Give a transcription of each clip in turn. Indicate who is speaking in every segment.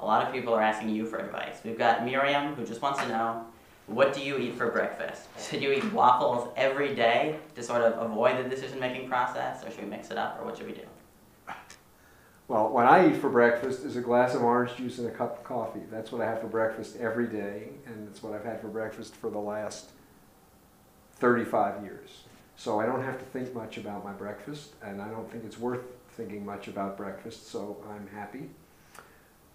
Speaker 1: a lot of people are asking you for advice. We've got Miriam, who just wants to know, what do you eat for breakfast? Should you eat waffles every day to sort of avoid the decision-making process, or should we mix it up, or what should we do?
Speaker 2: Well, what I eat for breakfast is a glass of orange juice and a cup of coffee. That's what I have for breakfast every day, and it's what I've had for breakfast for the last 35 years. So I don't have to think much about my breakfast, and I don't think it's worth thinking much about breakfast, so I'm happy.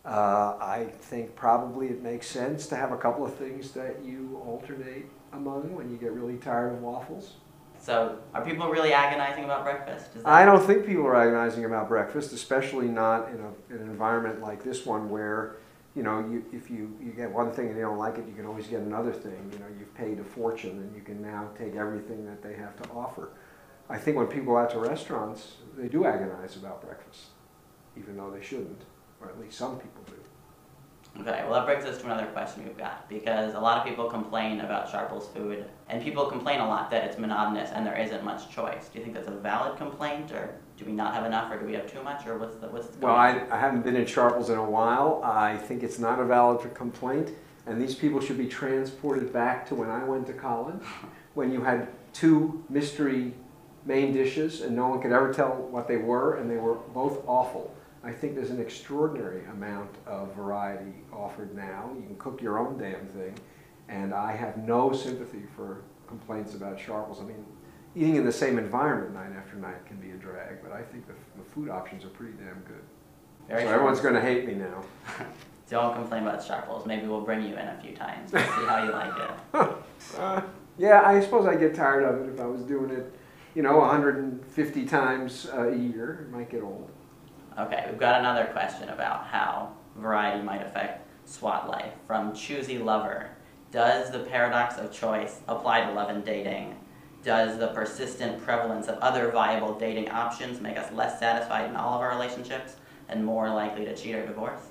Speaker 2: I think probably it makes sense to have a couple of things that you alternate among when you get really tired of waffles.
Speaker 1: So are people really agonizing about breakfast?
Speaker 2: I don't think people are agonizing about breakfast, especially not in an environment like this one where, you know, if you get one thing and you don't like it, you can always get another thing. You know, you've paid a fortune and you can now take everything that they have to offer. I think when people go out to restaurants, they do agonize about breakfast, even though they shouldn't, or at least some people do.
Speaker 1: Okay, well that brings us to another question we've got, because a lot of people complain about Sharple's food, and people complain a lot that it's monotonous and there isn't much choice. Do you think that's a valid complaint, or do we not have enough, or do we have too much, or what's the
Speaker 2: Well, I haven't been in Sharple's in a while. I think it's not a valid complaint, and these people should be transported back to when I went to college, when you had two mystery main dishes and no one could ever tell what they were, and they were both awful. I think there's an extraordinary amount of variety offered now. You can cook your own damn thing, and I have no sympathy for complaints about Sharple's. I mean, eating in the same environment night after night can be a drag, but I think the food options are pretty damn good. So everyone's going to hate me now.
Speaker 1: Don't complain about Sharple's. Maybe we'll bring you in a few times and see how you like it.
Speaker 2: Yeah, I suppose I'd get tired of it if I was doing it, you know, 150 times a year. It might get old.
Speaker 1: Okay, we've got another question about how variety might affect SWAT life. From Choosy Lover, does the paradox of choice apply to love and dating? Does the persistent prevalence of other viable dating options make us less satisfied in all of our relationships and more likely to cheat or divorce?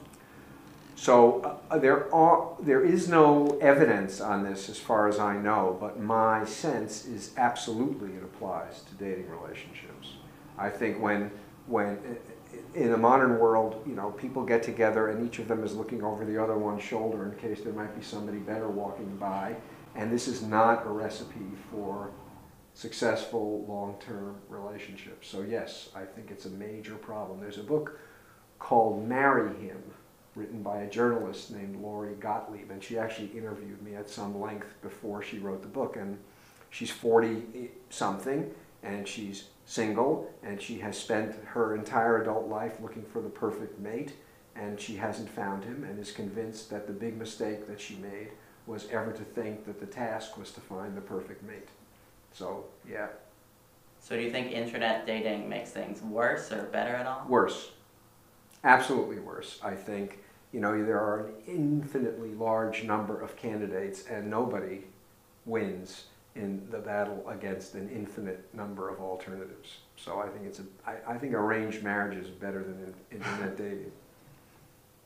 Speaker 2: So there is no evidence on this as far as I know, but my sense is absolutely it applies to dating relationships. I think when in the modern world, you know, people get together and each of them is looking over the other one's shoulder in case there might be somebody better walking by, and this is not a recipe for successful long-term relationships. So yes, I think it's a major problem. There's a book called Marry Him, written by a journalist named Gloria, and she actually interviewed me at some length before she wrote the book, and she's 40-something, and she's single, and she has spent her entire adult life looking for the perfect mate, and she hasn't found him, and is convinced that the big mistake that she made was ever to think that the task was to find the perfect mate. So, yeah.
Speaker 1: So do you think internet dating makes things worse or better at all?
Speaker 2: Worse. Absolutely worse. I think, you know, there are an infinitely large number of candidates, and nobody wins in the battle against an infinite number of alternatives. So I think I think arranged marriage is better than internet dating.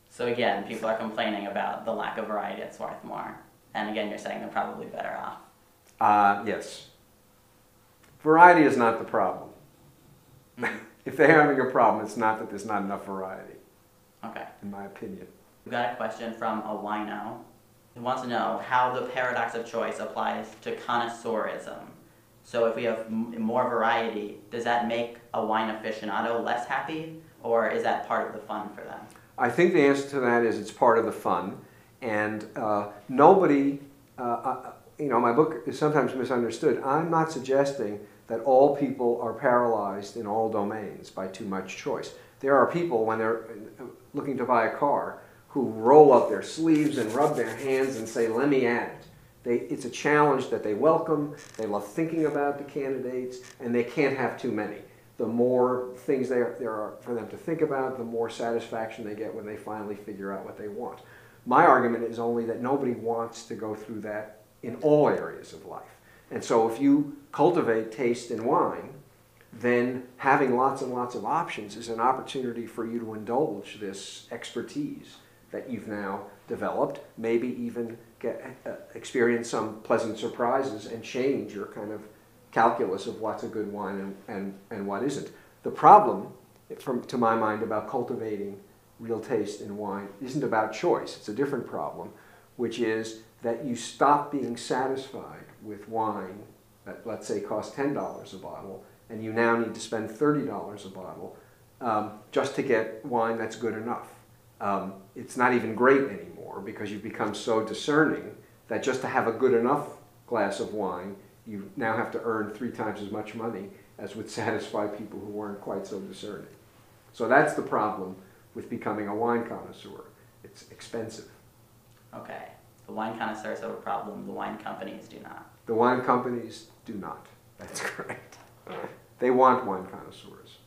Speaker 1: So again, people are complaining about the lack of variety at Swarthmore, and again, you're saying they're probably better off.
Speaker 2: Yes. Variety is not the problem. If they're having a problem, it's not that there's not enough variety.
Speaker 1: Okay.
Speaker 2: In my opinion.
Speaker 1: We've got a question from a wino who wants to know how the paradox of choice applies to connoisseurism. So if we have more variety, does that make a wine aficionado less happy, or is that part of the fun for them?
Speaker 2: I think the answer to that is it's part of the fun, and nobody, you know, my book is sometimes misunderstood. I'm not suggesting that all people are paralyzed in all domains by too much choice. There are people, when they're looking to buy a car, who roll up their sleeves and rub their hands and say, let me at it. It's a challenge that they welcome, they love thinking about the candidates, and they can't have too many. The more things there are for them to think about, the more satisfaction they get when they finally figure out what they want. My argument is only that nobody wants to go through that in all areas of life. And so if you cultivate taste in wine, then having lots and lots of options is an opportunity for you to indulge this expertise that you've now developed, maybe even experience some pleasant surprises and change your kind of calculus of what's a good wine and what isn't. The problem, to my mind, about cultivating real taste in wine isn't about choice. It's a different problem, which is that you stop being satisfied with wine that, let's say, costs $10 a bottle, and you now need to spend $30 a bottle just to get wine that's good enough. It's not even great anymore because you've become so discerning that just to have a good enough glass of wine, you now have to earn 3 times as much money as would satisfy people who weren't quite so discerning. So that's the problem with becoming a wine connoisseur. It's expensive.
Speaker 1: Okay. The wine connoisseurs have a problem. The wine companies do not.
Speaker 2: The wine companies do not. That's correct. They want wine connoisseurs.